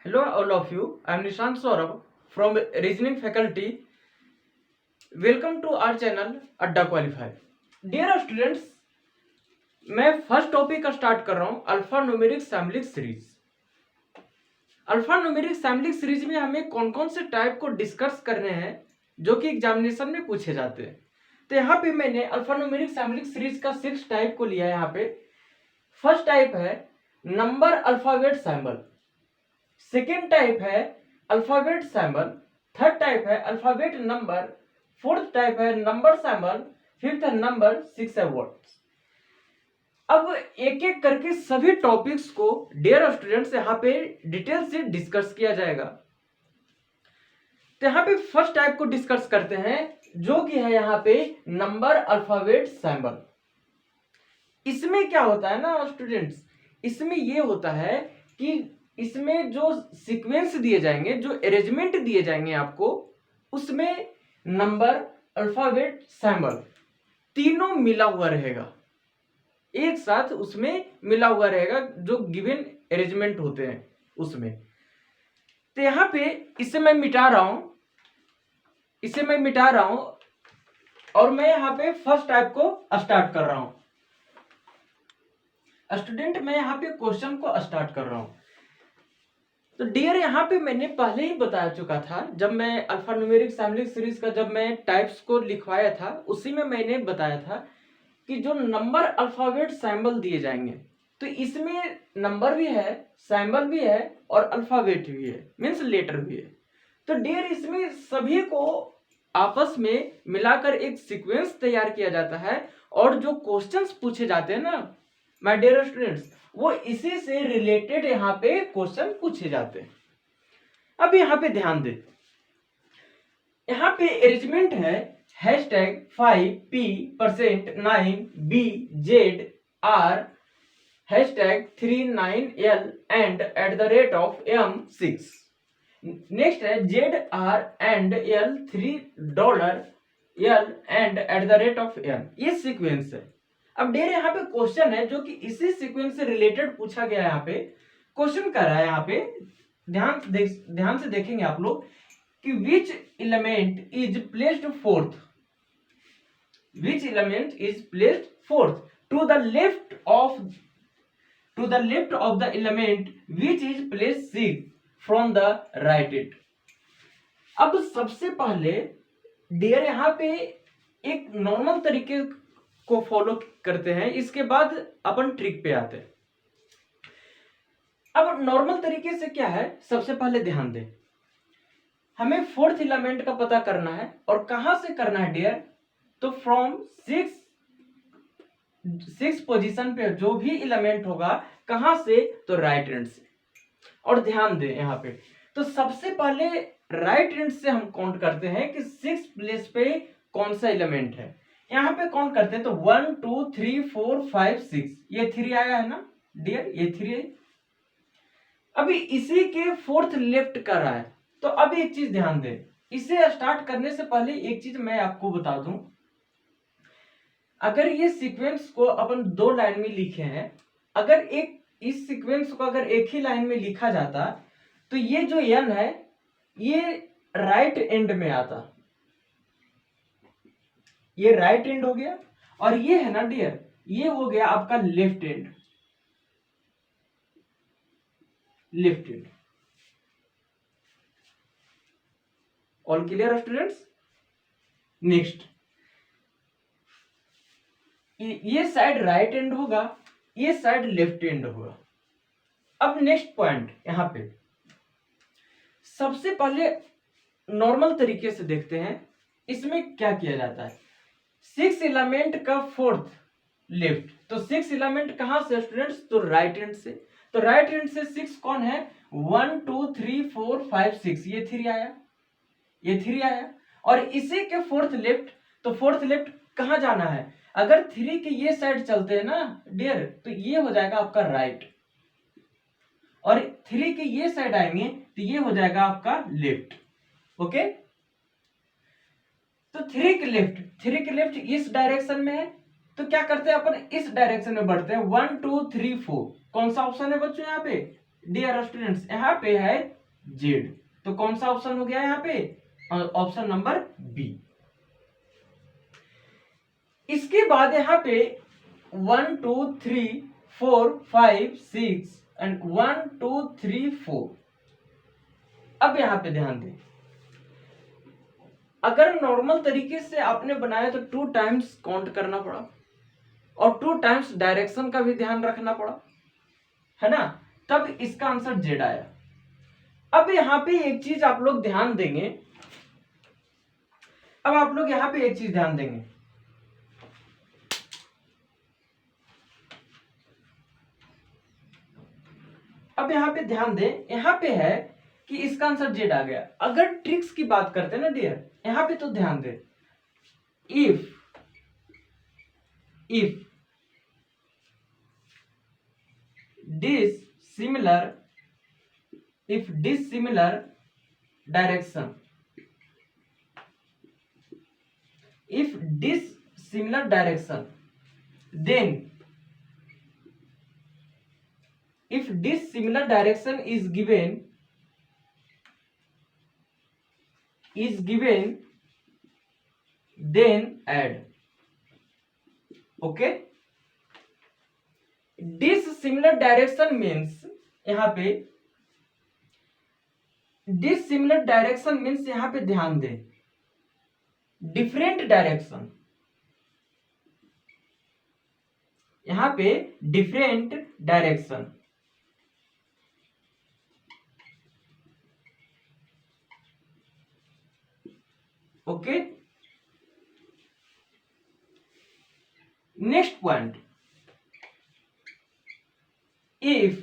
Hello, all of you. I am Nishant Saurabh from Reasoning Faculty. Welcome to our channel Adda Qualify. Dear students, मैं first topic start कर रहा हूँ alpha numeric sampling series. Alpha numeric sampling series में हमें कौन कौन से type को डिस्कस करने हैं जो कि एग्जामिनेशन में पूछे जाते हैं। तो यहाँ पे मैंने अल्फा न्यूमेरिक सैम्पलिंग सीरीज का 6 टाइप को लिया है। यहाँ पे फर्स्ट टाइप है number alphabet sample, second type है अल्फाबेट सैम्बल, थर्ड टाइप है अल्फाबेट नंबर, फोर्थ टाइप है नंबर सैम्बल, फिफ्थ है नंबर, सिक्स है वर्ड्स। अब एक एक करके सभी टॉपिक्स को डियर स्टूडेंट्स यहाँ पे डिटेल से डिस्कस किया जाएगा। तो यहाँ पे फर्स्ट टाइप को डिस्कस करते हैं जो कि है यहाँ पे नंबर अल्फाबेट सैम्बल। इसमें क्या होता है ना स्टूडेंट्स, इसमें ये होता है कि इसमें जो सीक्वेंस दिए जाएंगे, जो अरेंजमेंट दिए जाएंगे आपको, उसमें नंबर अल्फाबेट सैम्बल तीनों मिला हुआ रहेगा, एक साथ उसमें मिला हुआ रहेगा जो गिवन अरेंजमेंट होते हैं उसमें। तो यहाँ पे इसे मैं मिटा रहा हूं, और मैं यहाँ पे फर्स्ट टाइप को स्टार्ट कर रहा हूं। स्टूडेंट, मैं यहाँ पे क्वेश्चन को स्टार्ट कर रहा हूं। तो डियर, यहाँ पे मैंने पहले ही बता चुका था, जब मैं अल्फा न्यूमेरिक सैम्पलिंग सीरीज का जब मैं टाइप्स को लिखवाया था उसी में मैंने बताया था कि जो नंबर अल्फाबेट सैम्बल दिए जाएंगे तो इसमें नंबर भी है, सैम्बल भी है और अल्फाबेट भी है, मीन्स लेटर भी है। तो डियर, इसमें सभी को आपस में मिलाकर एक सीक्वेंस तैयार किया जाता है और जो क्वेश्चंस पूछे जाते हैं ना माय डियर स्टूडेंट्स, वो इसी से रिलेटेड यहाँ पे क्वेश्चन पूछे जाते हैं। अब यहाँ पे ध्यान दे, यहाँ पे अरेंजमेंट है hashtag 5p%9bzr hashtag 39l and @m6। Next है ZR and L $3 L and @m। ये सीक्वेंस है। अब डेर यहाँ पे क्वेश्चन है जो कि इसी सीक्वेंस से रिलेटेड पूछा गया है। यहाँ पे क्वेश्चन कर रहा है, यहाँ पे ध्यान से देखेंगे आप लोग कि which element is placed fourth, which element is placed fourth to the left of the element which is placed six from the right end. अब सबसे पहले डियर यहाँ पे एक नॉर्मल तरीके को फॉलो करते हैं, इसके बाद अपन ट्रिक पे आते हैं। अब नॉर्मल तरीके से क्या है, सबसे पहले ध्यान दें, हमें फोर्थ एलिमेंट का पता करना है और कहां से करना है डियर, तो फ्रॉम सिक्स पोजीशन पे जो भी एलिमेंट होगा, कहां से, तो राइट एंड से। और ध्यान दें यहाँ पे, तो सबसे पहले राइट एंड से हम काउंट करते हैं कि 6 प्लेस पे कौन सा एलिमेंट है। यहाँ पे काउंट करते हैं तो 1 2 3 4 5 6, ये 3 आया है ना डियर, ये 3 है। अभी इसी के फोर्थ लेफ्ट कर रहा है। तो अब एक चीज ध्यान दें, इसे स्टार्ट करने से पहले एक चीज मैं आपको बता दूं, अगर ये सीक्वेंस को अपन 2 लाइन में लिखे हैं, अगर एक इस सीक्वेंस को अगर एक ही लाइन में लिखा जाता तो ये जो n है ये राइट एंड में आता, ये राइट एंड हो गया, और ये है ना डियर, ये हो गया आपका left and. All clear students? Next, ये साइड राइट एंड होगा, ये साइड लेफ्ट एंड होगा। अब नेक्स्ट पॉइंट, यहां पे सबसे पहले नॉर्मल तरीके से देखते हैं इसमें क्या किया जाता है। 6 एलिमेंट का फोर्थ लेफ्ट, तो 6 एलिमेंट कहां से स्टूडेंट्स, तो राइट हैंड से। तो राइट हैंड से 6 कौन है, 1 2 3 4 5 6, ये 3 आया, ये 3 आया। और इसी के फोर्थ लेफ्ट, तो फोर्थ लेफ्ट कहां जाना है, अगर 3 के ये साइड चलते हैं ना डियर, तो ये हो जाएगा आपका राइट, और 3 के ये साइड आएंगे तो ये हो जाएगा आपका लेफ्ट। ओके, तो 3 के लेफ्ट इस डायरेक्शन में है, तो क्या करते हैं अपन, इस डायरेक्शन में बढ़ते हैं। 1 2 3 4, कौन सा ऑप्शन है बच्चों यहाँ पे, डियर स्टूडेंट्स यहाँ पे है जेड, तो कौन सा ऑप्शन हो गया यहाँ पे? Option number B. इसके बाद यहाँ पे 1 2 3 4 5 6 एंड 1 2 3 4। अब यहाँ पे ध्यान दें, अगर नॉर्मल तरीके से आपने बनाया तो 2 टाइम्स काउंट करना पड़ा और 2 टाइम्स डायरेक्शन का भी ध्यान रखना पड़ा, है ना, तब इसका आंसर जेड आया। अब यहाँ पे एक चीज आप लोग ध्यान देंगे, अब आप लोग यहाँ पे एक चीज ध्यान देंगे, अब यहाँ पे ध्यान दें, यहाँ पे है कि इसका आंसर जेड आ गया। अगर ट्रिक्स की बात करते हैं ना डियर, यहाँ पे तो ध्यान दें, if this similar direction, then if this similar direction is given, then add, okay? This similar direction means यहाँ पे this similar direction means यहाँ पे ध्यान दें, डिफरेंट डायरेक्शन, यहाँ पे different direction, okay. Next point, if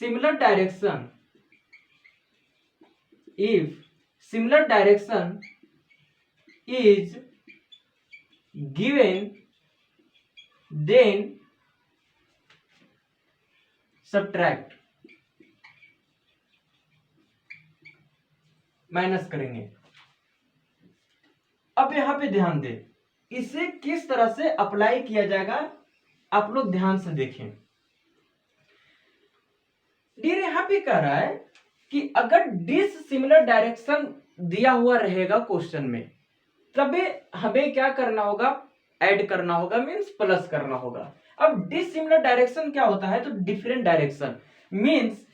similar direction is given, then subtract, minus करेंगे। अब यहां पे ध्यान दें, इसे किस तरह से अप्लाई किया जाएगा, आप लोग ध्यान से देखें। डियर यहां पे कह रहा है कि अगर डिस सिमिलर डायरेक्शन दिया हुआ रहेगा क्वेश्चन में, तब हमें क्या करना होगा, ऐड करना होगा, मींस प्लस करना होगा। अब डिस सिमिलर डायरेक्शन क्या होता है, तो डिफरेंट डायरेक्शन, मींस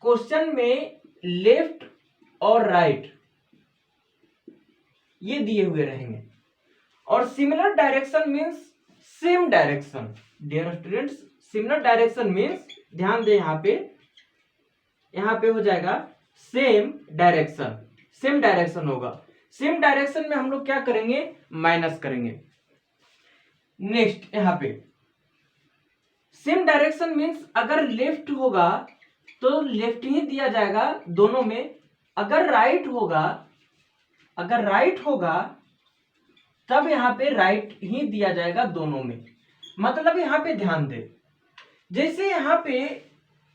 क्वेश्चन में लेफ्ट और राइट ये दिए हुए रहेंगे, और similar direction means same direction. Dear students, similar direction means, ध्यान दें यहाँ पे हो जाएगा सेम डायरेक्शन होगा। सेम डायरेक्शन में हम लोग क्या करेंगे, माइनस करेंगे। नेक्स्ट यहाँ पे सेम डायरेक्शन मींस अगर लेफ्ट होगा तो लेफ्ट ही दिया जाएगा दोनों में, अगर राइट होगा तब यहाँ पे राइट ही दिया जाएगा दोनों में। मतलब यहाँ पे ध्यान दे, जैसे यहाँ पे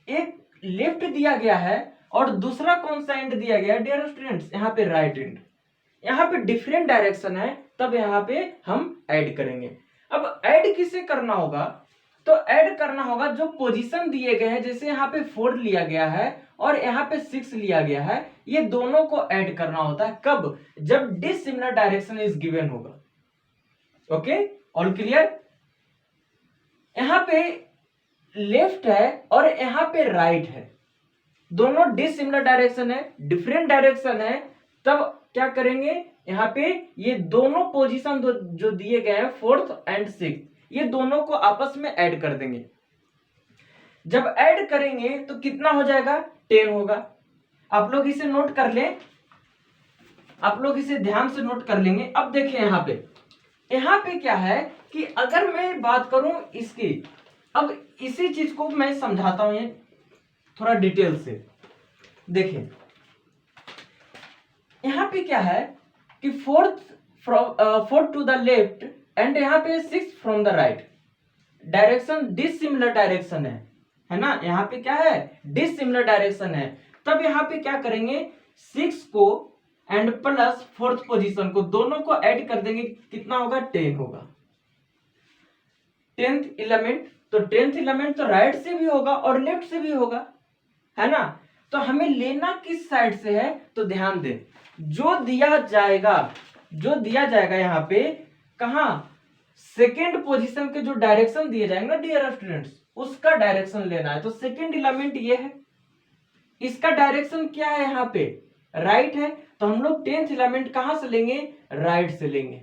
एक लेफ्ट दिया गया है और दूसरा कौन सा एंड दिया गया है डियर स्टूडेंट्स, यहाँ पे राइट एंड, यहाँ पे डिफरेंट डायरेक्शन है, तब यहाँ पे हम ऐड करेंगे। अब ऐड किसे करना होगा, तो ऐड करना होगा जो पोजीशन दिए गए हैं, जैसे यहाँ पे 4 लिया गया है और यहाँ पे 6 लिया गया है, ये दोनों को ऐड करना होता है। कब, जब डिसिमिलर डायरेक्शन इज गिवन होगा। Okay, all clear. यहाँ पे लेफ्ट है और यहाँ पे राइट है, दोनों डिसिमिलर डायरेक्शन है, डिफरेंट डायरेक्शन है, तब क्या करेंगे, यहाँ पे ये दोनों पोजीशन जो दिए गए हैं 4th and 6th, ये दोनों को आपस में ऐड कर देंगे। जब ऐड करेंगे तो कितना हो जाएगा, 10 होगा। आप लोग इसे नोट कर लें, आप लोग इसे ध्यान से नोट कर लेंगे। अब देखिए यहाँ पे क्या है कि अगर मैं बात करूं इसकी, अब इसी चीज को मैं समझाता हूं ये थोड़ा डिटेल से। देखिए यहाँ पे क्या है कि 4 टू द लेफ्ट एंड यहाँ पे 6 from the right, direction dissimilar direction है ना, यहाँ पे क्या है, डिसिमिलर डायरेक्शन है। तब यहाँ पे क्या करेंगे, 6 को एंड प्लस 4th पोजीशन को, दोनों को ऐड कर देंगे, कितना होगा, 10 होगा। 10th एलिमेंट, तो 10th एलिमेंट तो राइट से भी होगा और लेफ्ट से भी होगा, है ना। तो हमें लेना किस साइड से है, तो ध्यान दें, जो दिया जाएगा यहाँ पे, कहा सेकेंड पोजीशन के जो डायरेक्शन दिए जाएंगे ना डियर स्टूडेंट्स, उसका डायरेक्शन लेना है। तो सेकेंड एलिमेंट ये है, इसका डायरेक्शन क्या है, यहाँ पे राइट है, तो हम लोग 10th एलिमेंट कहां से लेंगे, राइट से लेंगे।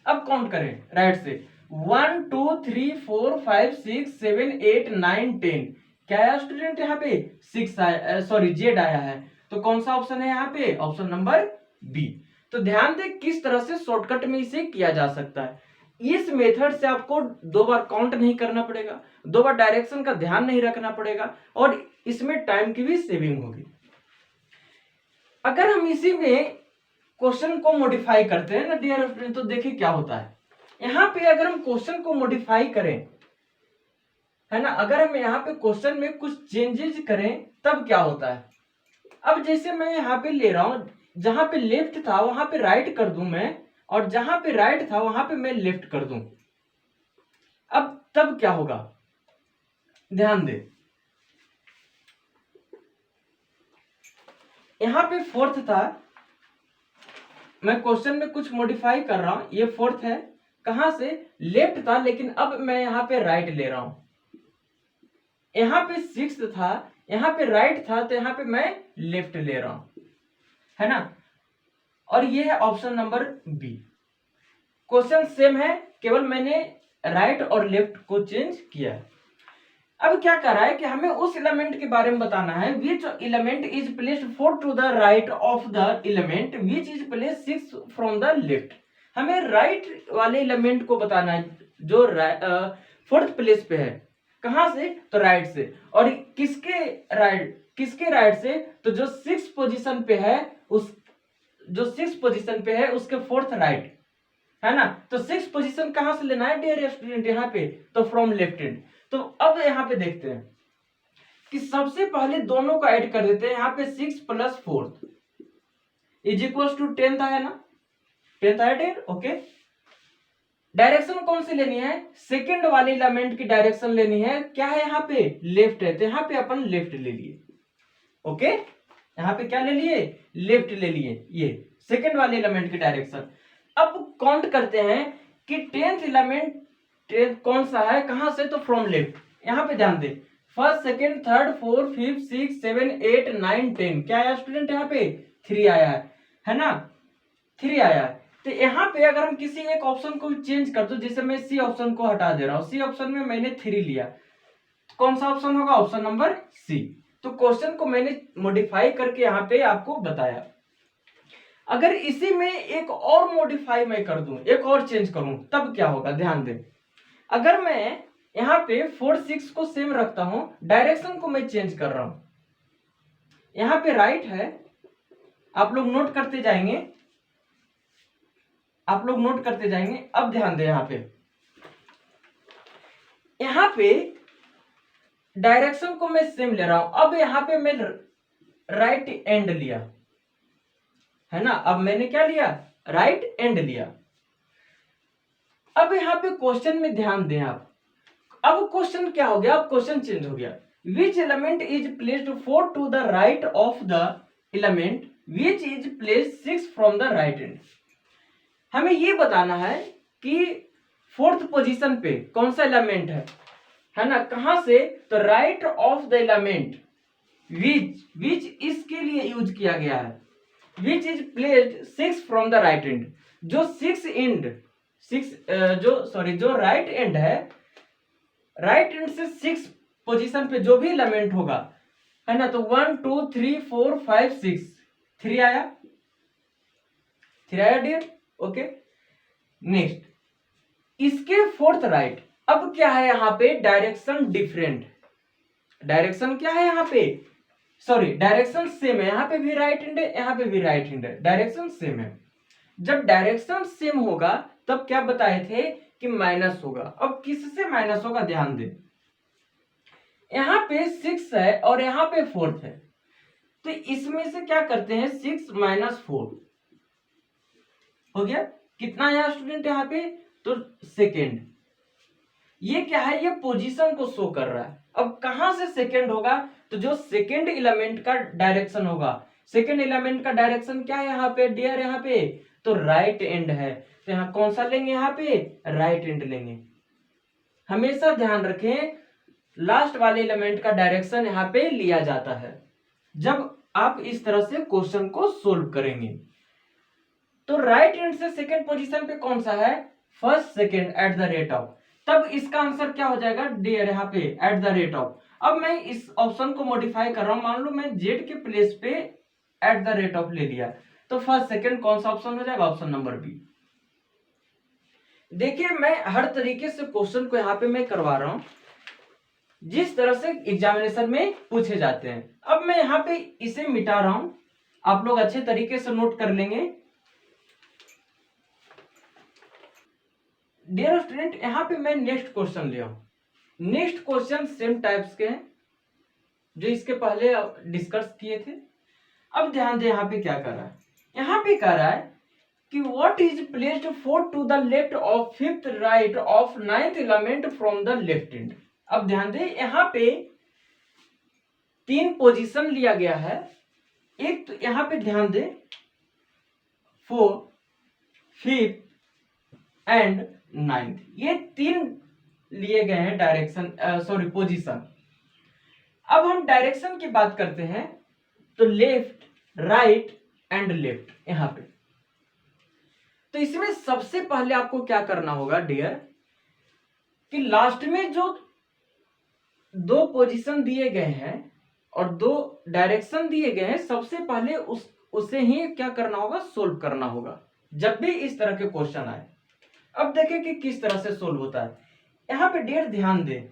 अब काउंट करें राइट से, 1 2 3 4 5 6 7 8 9 10, क्या आया स्टूडेंट यहाँ पे 6 आया, सॉरी जेड आया है। तो कौन सा ऑप्शन है यहाँ पे, ऑप्शन नंबर बी। तो ध्यान दें किस तरह से शॉर्टकट में इसे किया जा सकता है। इस मेथड से आपको 2 बार काउंट नहीं करना पड़ेगा, 2 बार डायरेक्शन का ध्यान नहीं रखना पड़ेगा, और इसमें टाइम की भी सेविंग होगी। अगर हम इसी में क्वेश्चन को मॉडिफाई करते हैं ना डियर स्टूडेंट, तो देखिए क्या होता है। यहाँ पे अगर हम क्वेश्चन को मॉडिफाई करें, है ना, अगर हम यहाँ पे क्वेश्चन में कुछ चेंजेस करें तब क्या होता है। अब जैसे मैं यहाँ पे ले रहा हूं, जहां पे लेफ्ट था वहां पे राइट कर दूं मैं, और जहां पे राइट था वहां पे मैं लेफ्ट कर दूं। अब तब क्या होगा, ध्यान दे, यहां पे फोर्थ था, मैं क्वेश्चन में कुछ मॉडिफाई कर रहा हूं, ये फोर्थ है, कहां से लेफ्ट था, लेकिन अब मैं यहां पे राइट ले रहा हूं। यहां पे सिक्स्थ था, यहां पे राइट था, तो यहां पे मैं लेफ्ट ले रहा हूं, है ना। और ये है option number B. Question same है, केवल मैंने राइट और लेफ्ट को चेंज किया है। अब क्या कर रहा है कि हमें उस एलिमेंट के बारे में बताना है, which element is placed 4 to the right of the element which is placed 6 from the left. हमें राइट वाले एलिमेंट को बताना है जो फोर्थ प्लेस पे है, कहां से, तो राइट से। और किसके राइट से, तो जो 6 पोजीशन पे है, उस जो 6 पोजीशन पे है उसके फोर्थ राइट, है ना। तो 6 पोजीशन कहां से लेना है डियर स्टूडेंट, यहाँ पे तो फ्रॉम लेफ्ट हैंड। तो अब यहाँ पे देखते हैं कि सबसे पहले दोनों को ऐड कर देते हैं। यहाँ पे 6 प्लस 4 इज इक्वल टू 10 आया ना, 10 आया डियर, ओके। डायरेक्शन कौन सी लेनी है, सेकंड वाले एलिमेंट की डायरेक्शन लेनी है, क्या है यहाँ पे लेफ्ट है, तो यहाँ पे अपन लेफ्ट ले लिए, ओके। यहाँ पे क्या ले लिए, लेफ्ट ले लिए, ये सेकंड वाले एलिमेंट की डायरेक्शन। अब काउंट करते हैं कि 10th एलिमेंट कौन सा है, कहां से, तो फ्रॉम लेफ्ट। यहां पे ध्यान दें, first second third fourth fifth 6 7 8 9 10, क्या आया स्टूडेंट, यहाँ पे 3 आया है ना, 3 आया है। तो यहाँ पे अगर हम किसी एक ऑप्शन को चेंज कर दो, जैसे मैं सी ऑप्शन को हटा दे रहा हूँ, सी ऑप्शन में मैंने 3 लिया, तो कौन सा ऑप्शन होगा, ऑप्शन नंबर सी। तो क्वेश्चन को मैंने मॉडिफाई करके यहाँ पे आपको बताया। अगर इसी में एक और मॉडिफाई मैं कर दूं, एक और चेंज करूं, तब क्या होगा, ध्यान दें। अगर मैं यहाँ पे 4 6 को सेम रखता हूं, डायरेक्शन को मैं चेंज कर रहा हूं, यहाँ पे राइट है, आप लोग नोट करते जाएंगे, आप लोग नोट करते जाएंगे। अब ध्यान दें, यहाँ पे डायरेक्शन को मैं सेम ले रहा हूं। अब यहाँ पे मैं राइट एंड लिया, है ना, अब मैंने क्या लिया, राइट एंड लिया। अब यहाँ पे क्वेश्चन में ध्यान दें आप, अब क्वेश्चन क्या हो गया, अब क्वेश्चन चेंज हो गया। Which element is placed 4 to the right of the element which is placed 6 from the right end. हमें ये बताना है कि फोर्थ पोजीशन पे कौन सा एलिमेंट है ना, कहां से, तो राइट ऑफ द एलिमेंट विच इसके लिए यूज किया गया है, विच is placed 6 from the right and. जो 6 एंड 6 जो राइट एंड है, राइट एंड से 6 पोजीशन पे जो भी एलिमेंट होगा, है ना, तो 1 2 3 4 5 6 3 आया, 3 आया डियर, ओके। नेक्स्ट इसके फोर्थ राइट। अब क्या है यहाँ पे, डायरेक्शन डिफरेंट, डायरेक्शन क्या है यहाँ पे, सॉरी डायरेक्शन सेम है, यहाँ पे भी राइट हैंड है, यहाँ पे भी राइट हैंड है, डायरेक्शन सेम है। जब डायरेक्शन सेम होगा तब क्या बताए थे कि माइनस होगा। अब किससे माइनस होगा, ध्यान दें, यहाँ पे 6 है और यहाँ पे 4 है, तो इसमें से क्या करते हैं, 6 माइनस 4 हो गया, कितना आया स्टूडेंट यहाँ पे, तो सेकेंड। ये क्या है, ये पोजीशन को शो कर रहा है। अब कहां से सेकेंड होगा, तो जो सेकेंड एलिमेंट का डायरेक्शन होगा, सेकेंड एलिमेंट का डायरेक्शन क्या है यहाँ पे डियर, यहाँ पे तो राइट एंड है, तो यहाँ कौन सा लेंगे, यहाँ पे राइट एंड लेंगे। हमेशा ध्यान रखें लास्ट वाले एलिमेंट का डायरेक्शन यहाँ पे लिया जाता है जब आप इस तरह से क्वेश्चन को सोल्व करेंगे। तो राइट हैंड से सेकंड पोजीशन पे कौन सा है, first second at the rate of, तब इसका आंसर क्या हो जाएगा डियर, यहाँ पे एट द रेट ऑफ। अब मैं इस ऑप्शन को मॉडिफाई कर रहा हूं, मान लो मैं जेड के प्लेस पे एट द रेट ऑफ ले लिया, तो फर्स्ट सेकंड कौन सा ऑप्शन हो जाएगा, ऑप्शन नंबर बी। देखिए मैं हर तरीके से क्वेश्चन को यहाँ पे मैं करवा रहा हूं जिस तरह से एग्जामिनेशन में पूछे जाते हैं। अब मैं यहाँ पे इसे मिटा रहा हूं, आप लोग अच्छे तरीके से नोट कर लेंगे। डियर स्टूडेंट, यहाँ पे मैं नेक्स्ट क्वेश्चन ले आऊं। नेक्स्ट क्वेश्चन सेम टाइप्स के हैं जो इसके पहले डिस्कस किए थे। अब ध्यान दे यहाँ पे क्या कर रहा है, यहाँ पे कह रहा है कि what is placed fourth to the left of fifth right of ninth element from the left hand. अब ध्यान दे यहाँ पे तीन पोजीशन लिया गया है, एक तो यहाँ पे ध्यान दे फोर्थ, फिफ्थ एंड नाइन्थ, ये तीन लिए गए हैं डायरेक्शन, सॉरी पोजीशन। अब हम डायरेक्शन की बात करते हैं तो लेफ्ट, राइट एंड लेफ्ट यहां पे। तो इसमें सबसे पहले आपको क्या करना होगा डियर, कि लास्ट में जो दो पोजीशन दिए गए हैं और दो डायरेक्शन दिए गए हैं, सबसे पहले उसे ही क्या करना होगा, सोल्व करना होगा जब भी इस तरह के क्वेश्चन आए। अब देखें कि किस तरह से सोल्व होता है। यहाँ पे डियर ध्यान दे,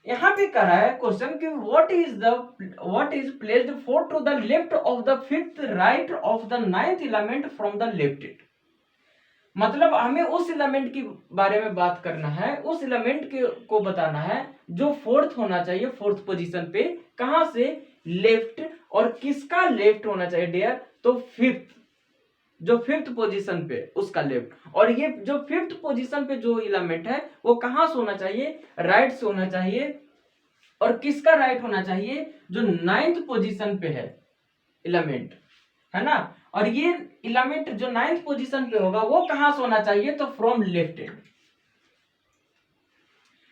यहाँ पे कह रहा है क्वेश्चन कि what is placed fourth to the left of the fifth right of the ninth element from the left hand. मतलब हमें उस एलिमेंट के बारे में बात करना है, उस एलिमेंट को बताना है जो फोर्थ होना चाहिए, फोर्थ पोजीशन पे, कहां से, लेफ्ट, और किसका लेफ्ट होना चाहिए डियर, तो फिफ्थ, जो फिफ्थ पोजीशन पे उसका लेफ्ट। और ये जो फिफ्थ पोजीशन पे जो एलिमेंट है वो कहां से होना चाहिए, राइट से होना चाहिए। और किसका राइट होना चाहिए, जो नाइन्थ पोजीशन पे है एलिमेंट, है ना। और ये एलिमेंट जो नाइन्थ पोजीशन पे होगा वो कहां से होना चाहिए, तो फ्रॉम लेफ्ट हैंड।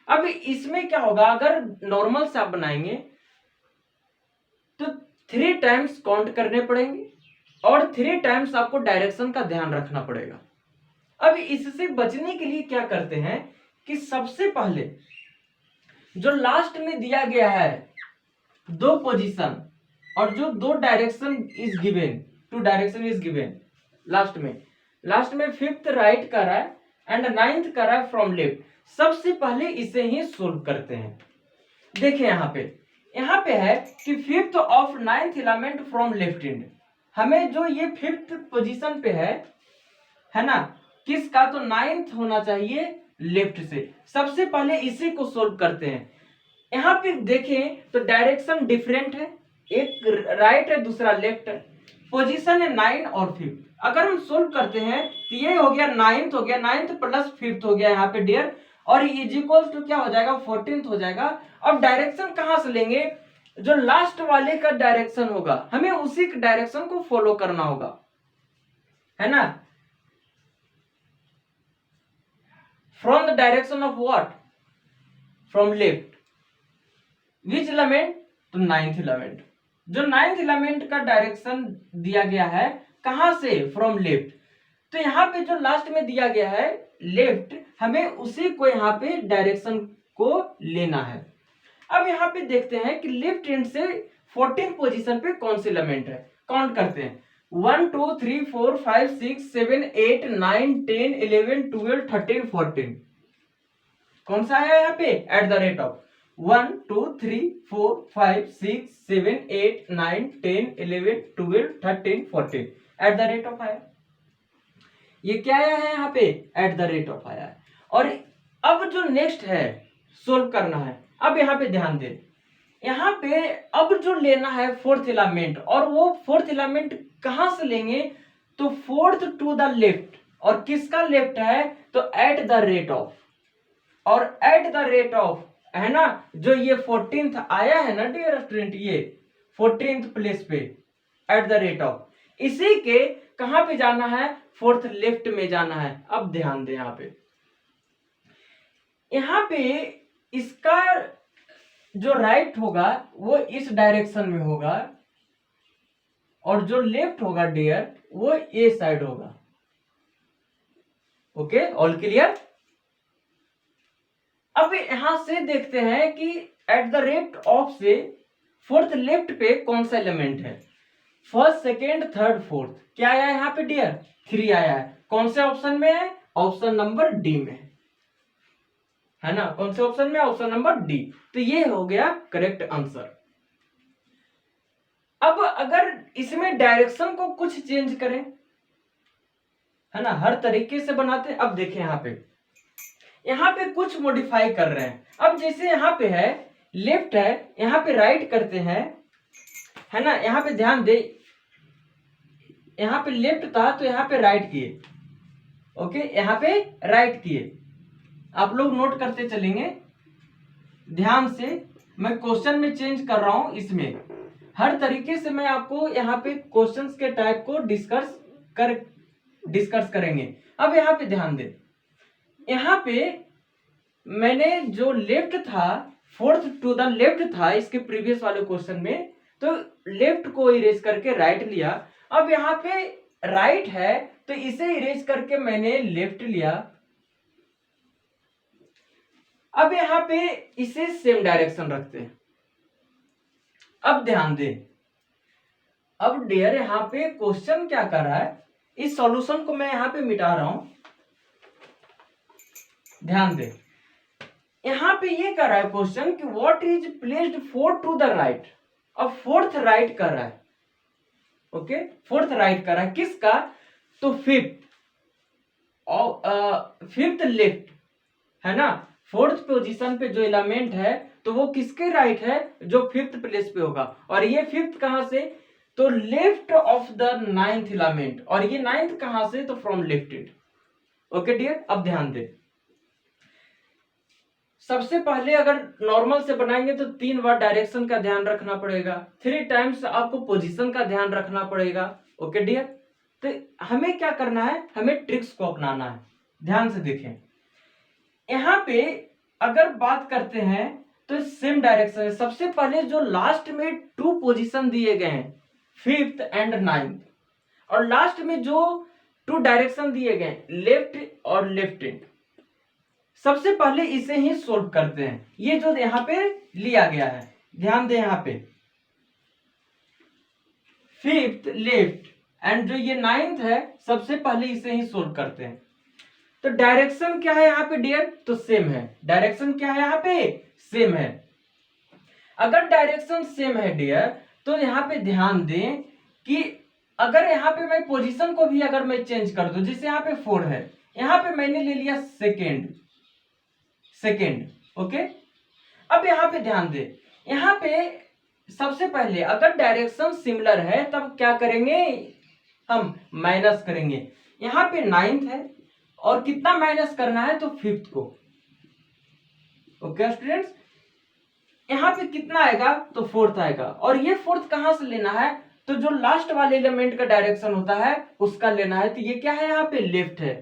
अब इसमें क्या होगा, अगर नॉर्मल सा बनाएंगे तो 3 टाइम्स काउंट करने पड़ेंगे और 3 टाइम्स आपको डायरेक्शन का ध्यान रखना पड़ेगा। अब इससे बचने के लिए क्या करते हैं कि सबसे पहले जो लास्ट में दिया गया है दो पोजीशन और जो दो direction is given, 2 direction is given last में फिफ्थ राइट कर रहा है एंड नाइन्थ कर रहा है फ्रॉम लेफ्ट। सबसे पहले इसे ही सोल्व करते हैं। देखिए यहाँ पे है कि fifth of ninth element from left hand, हमें जो ये फिफ्थ पोजीशन पे है ना, किसका, तो नाइन्थ होना चाहिए लेफ्ट से। सबसे पहले इसी को सोल्व करते हैं। यहाँ पे देखें तो डायरेक्शन डिफरेंट है, एक राइट है दूसरा लेफ्ट है, पोजीशन है 9 और 5। अगर हम सोल्व करते हैं तो ये हो गया नाइन्थ, हो गया नाइन्थ प्लस फिफ्थ हो गया यहाँ पे डियर, और इज इक्वल टू क्या हो जाएगा, 14th हो जाएगा। अब डायरेक्शन कहां से लेंगे, जो लास्ट वाले का डायरेक्शन होगा हमें उसी डायरेक्शन को फॉलो करना होगा, है ना। From the direction of what, from left, which element, तो नाइन्थ एलिमेंट। जो नाइन्थ एलिमेंट का डायरेक्शन दिया गया है कहां से, फ्रॉम लेफ्ट। तो यहाँ पे जो लास्ट में दिया गया है लेफ्ट, हमें उसी को यहाँ पे डायरेक्शन को लेना है। अब यहाँ पे देखते हैं कि लेफ्ट हैंड से 14 पोजीशन पे कौन से एलिमेंट है, काउंट करते हैं। 1 2 3 4 5 6 7 8 9 10 11 12 13 14, कौन सा है यहाँ पे, at the rate of 1 2 3 4 5 6 7 8 9 10 11 12 13 14, at the rate of आया। ये क्या आया है यहाँ पे, एट द रेट ऑफ आया है। और अब जो नेक्स्ट है सोल्व करना है, अब यहाँ पे ध्यान दे, यहाँ पे अब जो लेना है फोर्थ एलिमेंट, और वो फोर्थ एलिमेंट कहां से लेंगे, तो फोर्थ टू द लेफ्ट, और किसका लेफ्ट है, तो एट द रेट ऑफ, और एट द रेट ऑफ, है ना, जो ये 14th आया है ना डियर स्टूडेंट, ये 14th प्लेस पे एट द रेट ऑफ, इसी के कहां पे जाना है, फोर्थ लेफ्ट में जाना है। अब ध्यान दें यहाँ पे इसका जो राइट होगा वो इस डायरेक्शन में होगा और जो लेफ्ट होगा डियर वो ए साइड होगा। Okay, all clear. अब यहां से देखते हैं कि एट द रेट ऑफ से फोर्थ लेफ्ट पे कौन सा एलिमेंट है। फर्स्ट, सेकेंड, थर्ड, फोर्थ, क्या आया यहाँ पे डियर, 3 आया है। कौन से ऑप्शन में है, ऑप्शन नंबर डी में है ना, कौन से ऑप्शन में, ऑप्शन नंबर डी। तो ये हो गया करेक्ट आंसर। अब अगर इसमें डायरेक्शन को कुछ चेंज करें, है ना, हर तरीके से बनाते हैं। अब देखें यहाँ पे कुछ मॉडिफाई कर रहे हैं। अब जैसे यहाँ पे है लेफ्ट है, यहाँ पे राइट करते हैं, है ना, यहाँ पे ध्यान दे, यहाँ पे लेफ्ट था तो यहाँ पे राइट किए। ओके, यहाँ पे राइट किए। आप लोग नोट करते चलेंगे ध्यान से, मैं क्वेश्चन में चेंज कर रहा हूं। इसमें हर तरीके से मैं आपको यहाँ पे क्वेश्चंस के टाइप को डिस्कस करेंगे। अब यहाँ पे ध्यान दें, यहाँ पे मैंने जो लेफ्ट था, फोर्थ टू द लेफ्ट था इसके प्रीवियस वाले क्वेश्चन में, तो लेफ्ट को इरेज करके राइट लिया। अब यहाँ पे राइट है तो इसे इरेज करके मैंने लेफ्ट लिया। अब यहाँ पे इसे सेम डायरेक्शन रखते हैं। अब ध्यान दें, अब डियर यहाँ पे क्वेश्चन क्या कर रहा है, इस सॉल्यूशन को मैं यहाँ पे मिटा रहा हूं। ध्यान दें, यहाँ पे ये कर रहा है क्वेश्चन कि what is placed fourth to the right. अब फोर्थ राइट कर रहा है। ओके, फोर्थ राइट कर रहा है किसका, तो फिफ्थ और फिफ्थ लेफ्ट, है ना, फोर्थ पोजीशन पे जो एलिमेंट है तो वो किसके राइट है, जो फिफ्थ प्लेस पे होगा। और ये फिफ्थ कहां से, तो left of the 9th element, और ये 9th कहां से, तो from left it. Okay dear, अब ध्यान दे, सबसे पहले अगर नॉर्मल से बनाएंगे तो 3 बार डायरेक्शन का ध्यान रखना पड़ेगा, 3 टाइम्स आपको पोजीशन का ध्यान रखना पड़ेगा। ओके डियर, तो हमें क्या करना है, हमें ट्रिक्स को अपनाना है। ध्यान से देखें, यहाँ पे अगर बात करते हैं तो सेम डायरेक्शन है। सबसे पहले जो लास्ट में 2 पोजीशन दिए गए हैं, 5th एंड 9th, और लास्ट में जो 2 डायरेक्शन दिए गए लेफ्ट और लेफ्ट हैंड, सबसे पहले इसे ही सोल्व करते हैं। ये जो यहाँ पे लिया गया है, ध्यान दें, यहाँ पे 5th लेफ्ट एंड जो ये 9th है, सबसे पहले इसे ही सोल्व करते हैं। तो डायरेक्शन क्या है यहाँ पे डियर, तो सेम है। डायरेक्शन क्या है यहाँ पे, सेम है। अगर डायरेक्शन सेम है डियर, तो यहाँ पे ध्यान दें कि अगर यहाँ पे मैं पोजीशन को भी अगर मैं चेंज कर दूं, जैसे यहाँ पे 4 है, यहाँ पे मैंने ले लिया सेकेंड। ओके, अब यहाँ पे ध्यान दें, यहाँ पे सबसे पहले अगर डायरेक्शन सिमिलर है तब क्या करेंगे, हम माइनस करेंगे। यहाँ पे 9th है और कितना माइनस करना है, तो 5th को। ओके स्टूडेंट्स, यहाँ पे कितना आएगा, तो 4th आएगा, और ये 4th कहां से लेना है, तो जो लास्ट वाले एलिमेंट का डायरेक्शन होता है उसका लेना है। तो ये क्या है, यहाँ पे लेफ्ट है।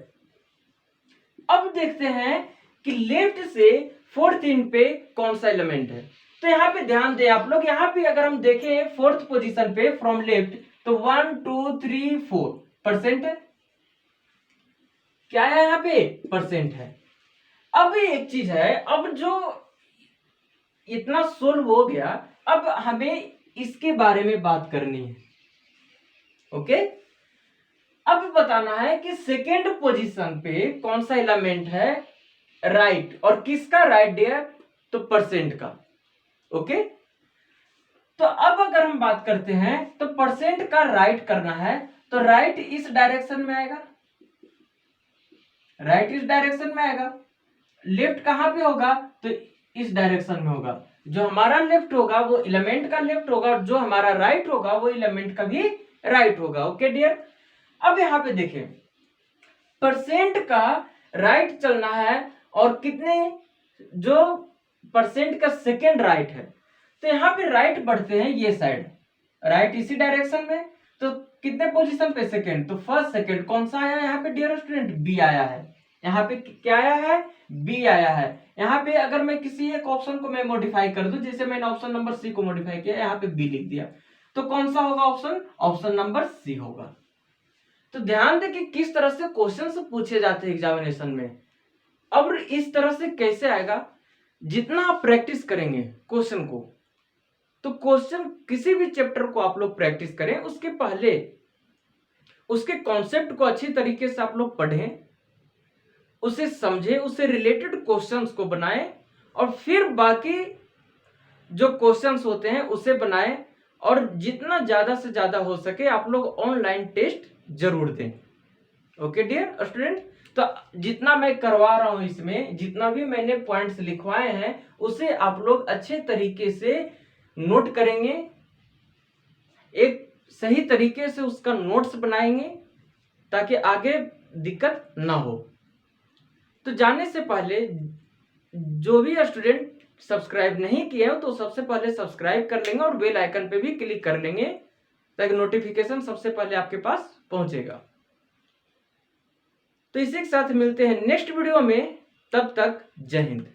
अब देखते हैं कि लेफ्ट से 4th इन पे कौन सा एलिमेंट है। तो यहाँ पे ध्यान दें आप लोग, यहाँ पे अगर हम देखें 4th पोजीशन पे फ्रॉम लेफ्ट, तो 1 2 3 4% है। क्या है यहाँ पे, परसेंट है। अब एक चीज है, अब जो इतना सोल्व हो गया, अब हमें इसके बारे में बात करनी है। ओके, अब बताना है कि सेकेंड पोजीशन पे कौन सा एलिमेंट है राइट, और किसका राइट डियर, तो परसेंट का। ओके, तो अब अगर हम बात करते हैं तो परसेंट का राइट करना है, तो राइट इस डायरेक्शन में आएगा, राइट इस डायरेक्शन में आएगा। लेफ्ट कहां पे होगा, तो इस डायरेक्शन में होगा। जो हमारा लेफ्ट होगा वो एलिमेंट का लेफ्ट होगा, और जो हमारा राइट होगा वो एलिमेंट का भी राइट होगा। ओके डियर, अब यहाँ पे देखें, परसेंट का राइट चलना है और कितने जो परसेंट का सेकेंड राइट है, तो यहाँ पे राइट बढ़ते हैं ये साइड, राइट इसी डायरेक्शन में, तो कितने पोजीशन पे सेकेंड, तो फर्स्ट सेकेंड कौन सा आया यहाँ पे डियर स्टूडेंट, बी आया है। यहाँ पे क्या आया है, बी आया है। यहाँ पे अगर मैं किसी एक ऑप्शन को मैं मॉडिफाई कर दूं, जैसे मैंने ऑप्शन नंबर सी को मॉडिफाई किया, यहाँ पे बी लिख दिया, तो कौन सा होगा ऑप्शन, ऑप्शन नंबर सी होगा। तो ध्यान दें कि किस तरह से क्वेश्चन पूछे जाते हैं एग्जामिनेशन में। अब इस तरह से कैसे आएगा, जितना आप प्रैक्टिस करेंगे क्वेश्चन को, तो क्वेश्चन किसी भी चैप्टर को आप लोग प्रैक्टिस करें, उसके पहले उसके कॉन्सेप्ट को अच्छी तरीके से आप लोग पढ़ें, उसे समझें, उससे रिलेटेड क्वेश्चंस को बनाएं, और फिर बाकी जो क्वेश्चंस होते हैं उसे बनाएं, और जितना ज्यादा से ज्यादा हो सके आप लोग ऑनलाइन टेस्ट जरूर दें। ओके डियर स्टूडेंट, तो जितना मैं करवा रहा हूं इसमें, जितना भी मैंने पॉइंट्स लिखवाए हैं, उसे आप लोग अच्छे तरीके से नोट करेंगे, एक सही तरीके से उसका नोट्स बनाएंगे, ताकि आगे दिक्कत ना हो। तो जाने से पहले जो भी स्टूडेंट सब्सक्राइब नहीं किए हो, तो सबसे पहले सब्सक्राइब कर लेंगे और बेल आइकन पे भी क्लिक कर लेंगे, ताकि नोटिफिकेशन सबसे पहले आपके पास पहुंचेगा। तो इसी के साथ मिलते हैं नेक्स्ट वीडियो में, तब तक जय हिंद।